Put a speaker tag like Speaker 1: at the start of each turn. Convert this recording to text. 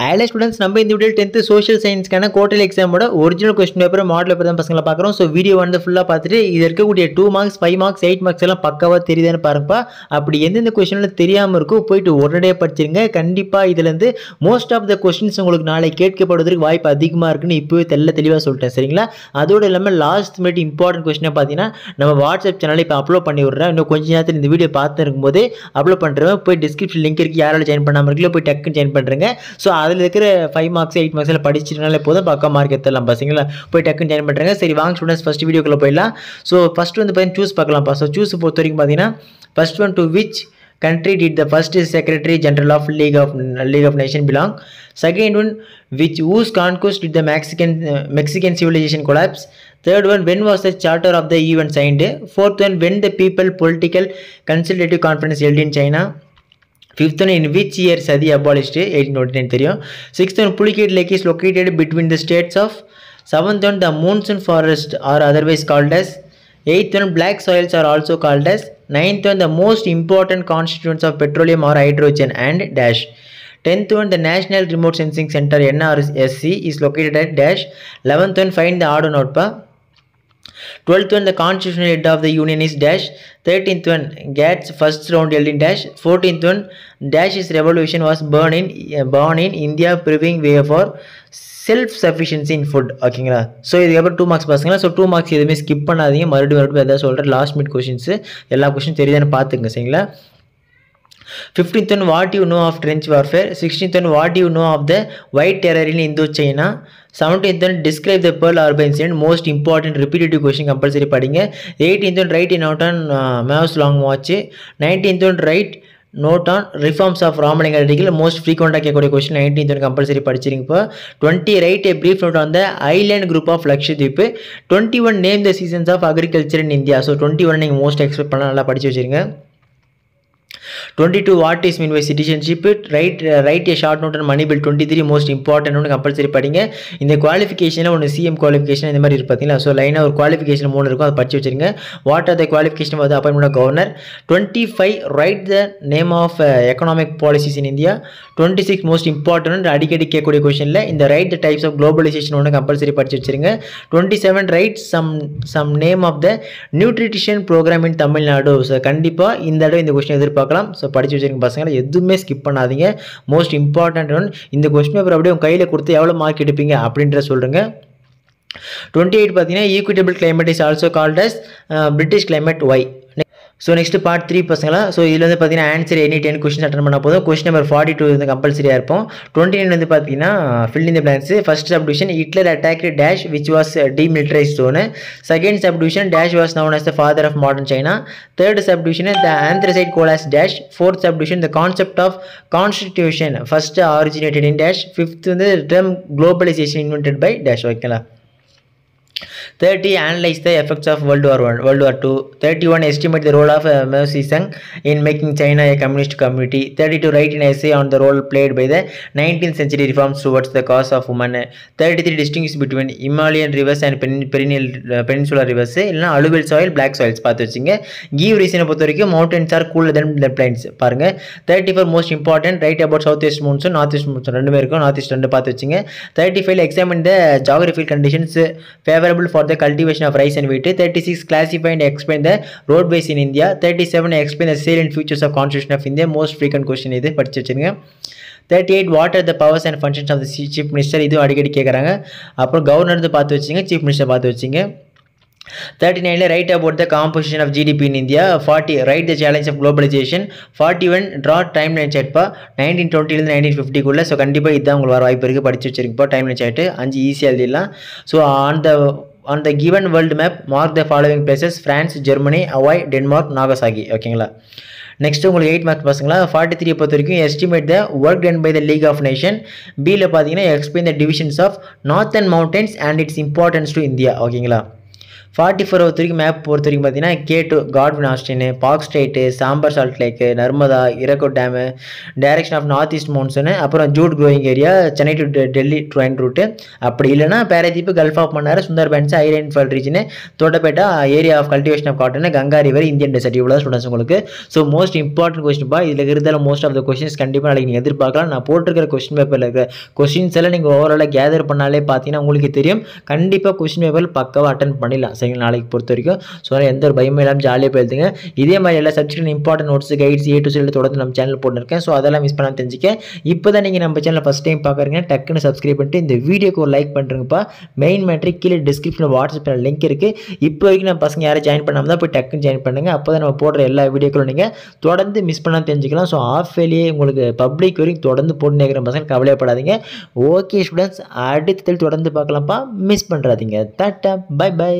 Speaker 1: Allied students நம்ம இந்த video 10th social science-க்கான குவார்டர்லி எக்ஸாமோட original question paper model paper தான் பசங்களா பார்க்குறோம். ஸோ வீடியோ வந்து ஃபுல்லாக பார்த்துட்டு இது இருக்கக்கூடிய 2 மார்க்ஸ் 5 மார்க்ஸ் 8 மார்க்ஸ் எல்லாம் பக்காவாக தெரியுதான்னு பாருங்கப்பா. அப்படி எந்தெந்த கொஸ்டினில் தெரியாமல் இருக்கோ போயிட்டு உடனடியாக படிச்சிருங்க. கண்டிப்பாக இதுலேருந்து மோஸ்ட் ஆஃப் த கொஸ்டின்ஸ் உங்களுக்கு நாளை கேட்கப்படுவதற்கு வாய்ப்பு அதிகமாக இருக்குன்னு இப்போவே தெளிவாக சொல்லிட்டேன், சரிங்களா? அதோடு இல்லாமல் லாஸ்ட் மினிட் இம்பார்ட்டன்ட் கொஸ்டினை பார்த்தீங்கன்னா நம்ம வாட்ஸ்அப் சேனலில் இப்போ அப்லோட் பண்ணி விட்றேன். இன்னும் கொஞ்ச நேரத்தில் இந்த வீடியோ பார்த்து இருக்கும்போது அப்லோட் பண்ணுறேன். போய் டிஸ்கிரிப்ஷன் லிங்க் இருக்குது, யாராலும் ஜாயின் பண்ணாமல் இருக்கீங்களோ போய் டக்குன்னு ஜாயின் பண்ணுறேங்க. ஸோ அதில் இருக்கிற 5 மார்க்ஸ் 8 மார்க்ஸில் படிச்சிருந்தாலே போதும், பக்கா மார்க் எடுத்துடலாம் பசங்களா. போய் டக்குன்னு ஜாயின் பண்ணுறேங்க. சரி வாங்க ஸ்டூடெண்ட்ஸ் ஃபஸ்ட் வீடியோக்குள்ளே போயிடலாம். ஸோ ஃபஸ்ட் வந்து பார்த்தீங்கன்னா சூஸ் பார்க்கலாம்ப்பா. ஸோ சூஸ் பொறுத்த வரைக்கும் பார்த்தீங்கன்னா first one to which country did the first secretary general of League of Nations belong? Second one, whose conquest did the Mexican civilization collapse? Third one, when was the charter of the UN signed? Fourth one, when the people political consultative conference held in China? Fifth one, in which year Sadi abolished? 1829 தெரியும். Sixth one, Pulicat Lake is located between the states of. Seventh one, the monsoon forest are otherwise called as. Eighth one, black soils are also called as. Ninth one, the most important constituents of petroleum or hydrogen and dash. 10th one, the National Remote Sensing Center NRSC is located at dash. 11th one, find the odd note pa. 12th one, the constitutional head of the union is dash. 13th one, GATT's first round held in dash. 14th one, dash's revolution was born in India, paving way for self sufficiency in food. ஓகேங்களா? So இதுக்கப்புறம் 2 marks பாருங்களா. So 2 marks எதுவுமே skip பண்ணாதீங்க. மறுபடியும் எதாவது சொல்கிறேன். Last minute questions எல்லா question தெரியுதான்னு பார்த்துங்க, சரிங்களா? 15th one, what you know of trench warfare. 16th one, what you know of the white terror in Indochina. 17th one, describe the Pearl Harbor incident. Most important repetitive question compulsory படிங்க. 18th one, write a note on Mao's long march. 19th one, write note on reforms of Ramalinga article. Most frequent கேட்கக்கூடிய question 19th one compulsory படிச்சிருங்க. இப்போ 20, write a brief note on the island group of Lakshadweep. 21, name the seasons of agriculture in India. So 21 நீங்கள் most expect பண்ணலாம், நல்லா படிச்சு வச்சுருங்க. 22, what is mean by citizenship? Write a short note on money bill. 23, most important ஒன்று compulsory படிங்க. இந்த குவாலிஃபிகேஷனில் ஒன்று CM qualification இந்த மாதிரி பார்த்தீங்களா? ஸோ லைனாக ஒரு குவாலிஃபிகேஷன் 3 இருக்கும், அதை படிச்சு வச்சுருங்க. What are the qualification for the appointment of governor? 25, right the name of economic policies in India. 26, most important அடிக்கடி கேட்கக்கூடிய கொஸ்டினில் இந்த right the types of globalisation ஒன்று கம்பல்சரி படிச்சு வச்சுருங்க. 27, right some name of the nutrition program in Tamil Nadu. So கண்டிப்பாக இந்த தடவை இந்த கொஸ்டின் எதிர்பார்க்கலாம். ஸோ படிச்சு வச்சுருங்க பசங்களை, எதுவுமே ஸ்கிப் பண்ணாதீங்க. Most important one. இந்த கொஸ்டின் பேப்பர் அப்படியே உங்கள் கையில் கொடுத்து எவ்வளோ மார்க் எடுப்பீங்க அப்படின்ற சொல்லுங்க. 28 பார்த்தீங்கன்னா equitable climate is also called as British climate why. So next part 3 பசங்களா. ஸோ இதில் வந்து பார்த்தீங்கன்னா ஆன்சர் எனி 10 கொஸ்டின் அட்டன் பண்ணால் போதும். கொஸ்டின் நம்பர் 42 வந்து கம்பல்சரியாக இருப்போம். 29 வந்து பார்த்தீங்கன்னா fill in the blanks. First subdivision, Hitler attack dash which was demilitarised zone. Second subdivision, dash was known as the father of modern China. Third subdivision, the anthracite coals dash. Fourth subdivision, the concept of constitution first originated in dash. Fifth வந்து term globalisation invented by dash. ஓகேங்களா? 30, analyze the effects of World War II. 31, estimate the role of Mao Zedong in making China a communist community. 32, write an essay on the role played by the 19th century reforms towards the cause of women. 33, distinguish between Himalayan rivers and peninsular rivers. இல்லைனா alluvial soil, black soils பார்த்து வச்சுங்க. Give reason பொறுத்த வரைக்கும் mountains are cooler than the plains பாருங்க. 34, most important, write about southwest monsoon, northwest monsoon ரெண்டுமே இருக்கும், northeast ரெண்டு பார்த்து வச்சுங்க. 35, examine the geographical conditions favorable for the cultivation of rice and wheat. 36, classify and explain the roadways in India. 37, explain the salient features of constitution of India. Most frequent question இது படிச்சு வச்சுருங்க. 38, what are the powers and functions of the chief minister? இது அடிக்கடி கேட்குறாங்க. அப்புறம் governor பார்த்து வச்சுங்க, chief minister பார்த்து வச்சுங்க. 39, write about the composition of GDP in India. 40, write the challenge of globalization. 41, draw timeline chart பா 1920 1950 குள்ள. ஸோ கண்டிப்பாக இதுதான் உங்களுக்கு வர வாய்ப்பு இருக்குது, படிச்சு வச்சுருக்குப்பா டைம்லைன் சார்ட்டு. 5 ஈஸியாக எழுதிடலாம். So on the given world map, mark the following places: France, Germany, Hawaii, Denmark, Nagasaki. ஓகேங்களா? நெக்ஸ்ட் உங்களுக்கு 8 மார்க்ஸ் பசங்களா. 43 பொறுத்த வரைக்கும் estimate the work done by the League of Nation. பியில் பார்த்தீங்கன்னா explain the divisions of northern mountains and its importance to India. ஓகேங்களா? 44 வரைக்கும் map பொறுத்த வரைக்கும் பார்த்தீங்கன்னா K2 Godwin Austen, Palk strait, Sambhar salt lake, Narmada, Hirakud dam, direction of north east monsoon, அப்புறம் jute growing area, Chennai to Delhi train route. அப்படி இல்லைனா Paradip, gulf of Mannar, Sundarbans, high rainfall region, Doddabetta, area of cultivation of cotton, Ganga river, Indian desert. இவ்வளோ students உங்களுக்கு. So most important question பா. இதில் இருக்கிறதால most of the questions கண்டிப்பாக நாளைக்கு நீங்கள் எதிர்பார்க்கலாம். நான் போட்டிருக்கிற கொஸ்டின் பேப்பரில் இருக்கிற கொஸ்டின்ஸ் எல்லாம் நீங்கள் ஓவராலாக கேதர் பண்ணாலே பார்த்தீங்கன்னா உங்களுக்கு தெரியும். கண்டிப்பாக கொஸ்டின் பேப்பர் பக்காவாக அட்டன் பண்ணிடலாம் சரிங்களா நாளைக்கு பொறுத்த வரைக்கும். ஸோ எந்த ஒரு பயமும் இல்லாமல் ஜாலியாக போயிருந்துங்க. இதே மாதிரி எல்லா subject important notes, guides A to Z தொடர்ந்து நம்ம சேனல் போட்டுருக்கேன். ஸோ அதெல்லாம் மிஸ் பண்ணாமல் தெரிஞ்சுக்க. இப்போ தான் நீங்கள் நம்ம சேனல் ஃபஸ்ட் டைம் பார்க்குறீங்க, டக்குன்னு சப்ஸ்கிரைப் பண்ணிட்டு இந்த வீடியோக்கு ஒரு லைக் பண்ணுறேங்கப்பா. மெயின் மேட்ரிக் கீழே டிஸ்கிரிப்ஷனில் வாட்ஸ்அப் லிங்க் இருக்குது. இப்போ வரைக்கும் நம்ம பசங்க யாரும் ஜாயின் பண்ணாமல் தான் போய் டக்குன்னு ஜாயின் பண்ணுங்கள். அப்போ தான் நம்ம போடுற எல்லா வீடியோக்களும் நீங்கள் தொடர்ந்து மிஸ் பண்ணாமல் தெரிஞ்சுக்கலாம். ஸோ ஆஃப் வேலையே உங்களுக்கு பப்ளிக் வரைக்கும் தொடர்ந்து போட்டு நேர்கிற பசங்க கவலைப்படாதீங்க. ஓகே ஸ்டூடெண்ட்ஸ், அடுத்ததில் தொடர்ந்து பார்க்கலாம்ப்பா. மிஸ் பண்ணுறாதீங்க. Tata, bye by.